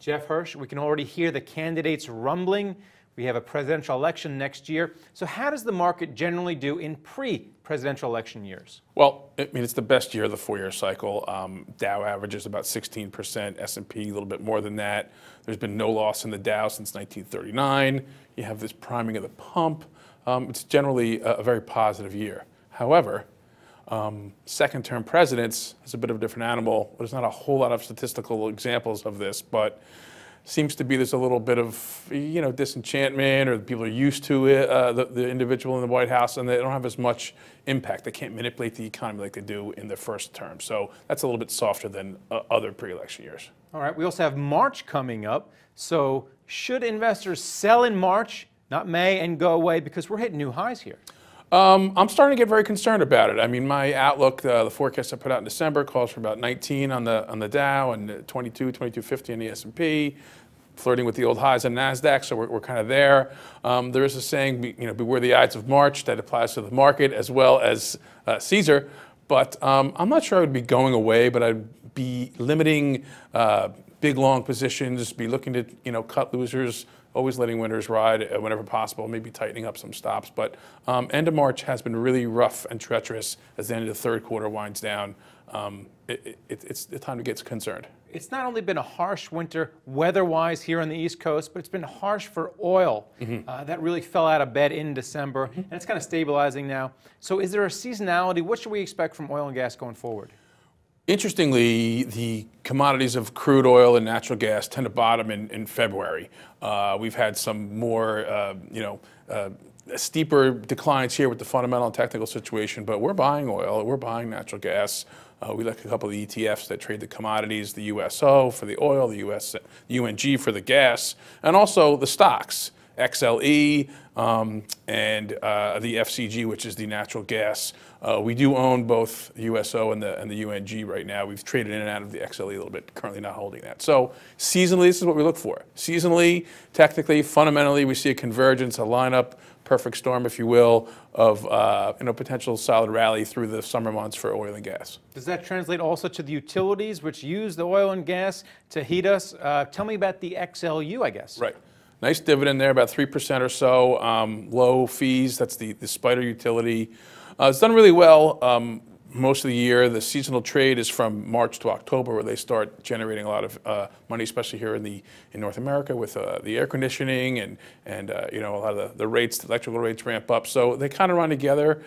Jeff Hirsch, we can already hear the candidates rumbling. We have a presidential election next year. So how does the market generally do in pre-presidential election years? Well, I mean, it's the best year of the four-year cycle. Dow averages about 16%, S&P a little bit more than that. There's been no loss in the Dow since 1939. You have this priming of the pump. It's generally a very positive year. However, second-term presidents is a bit of a different animal. There's not a whole lot of statistical examples of this, but seems to be there's a little bit of, disenchantment, or people are used to it, the individual in the White House, and they don't have as much impact. They can't manipulate the economy like they do in their first term. So that's a little bit softer than other pre-election years. All right, we also have March coming up. So should investors sell in March, not May, and go away because we're hitting new highs here? I'm starting to get very concerned about it. I mean, my outlook, the forecast I put out in December calls for about 19 on the Dow and 22, 2250 on the S&P, flirting with the old highs on NASDAQ, so we're kind of there. There is a saying, beware the Ides of March, that applies to the market as well as Caesar. But I'm not sure I would be going away, but I'd be limiting big long positions, be looking to cut losers, always letting winners ride whenever possible, maybe tightening up some stops. But end of March has been really rough and treacherous as the end of the third quarter winds down. It's the time to get concerned. It's not only been a harsh winter weather-wise here on the East Coast, but it's been harsh for oil. That really fell out of bed in December, and it's kind of stabilizing now. So is there a seasonality? What should we expect from oil and gas going forward? Interestingly, the commodities of crude oil and natural gas tend to bottom in February. We've had some more, steeper declines here with the fundamental and technical situation, but we're buying oil, we're buying natural gas. We like a couple of the ETFs that trade the commodities, the USO for the oil, the UNG for the gas, and also the stocks, XLE and the FCG, which is the natural gas. We do own both the USO and the UNG right now. We've traded in and out of the XLE a little bit, currently not holding that. So seasonally, this is what we look for. Seasonally, technically, fundamentally, we see a convergence, a lineup, perfect storm, if you will, of potential solid rally through the summer months for oil and gas. Does that translate also to the utilities, which use the oil and gas to heat us? Tell me about the XLU, I guess. Right. Nice dividend there, about 3% or so. Low fees, that's the spider utility. It's done really well most of the year. The seasonal trade is from March to October, where they start generating a lot of money, especially here in North America with the air conditioning and a lot of the rates, the electrical rates ramp up. So they kind of run together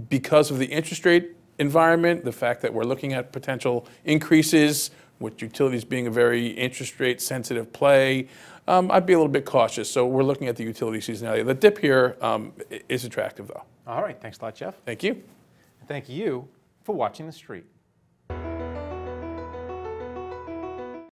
because of the interest rate environment, the fact that we're looking at potential increases, with utilities being a very interest rate sensitive play. I'd be a little bit cautious. So we're looking at the utility seasonality. The dip here is attractive, though. All right. Thanks a lot, Jeff. Thank you. Thank you for watching The Street.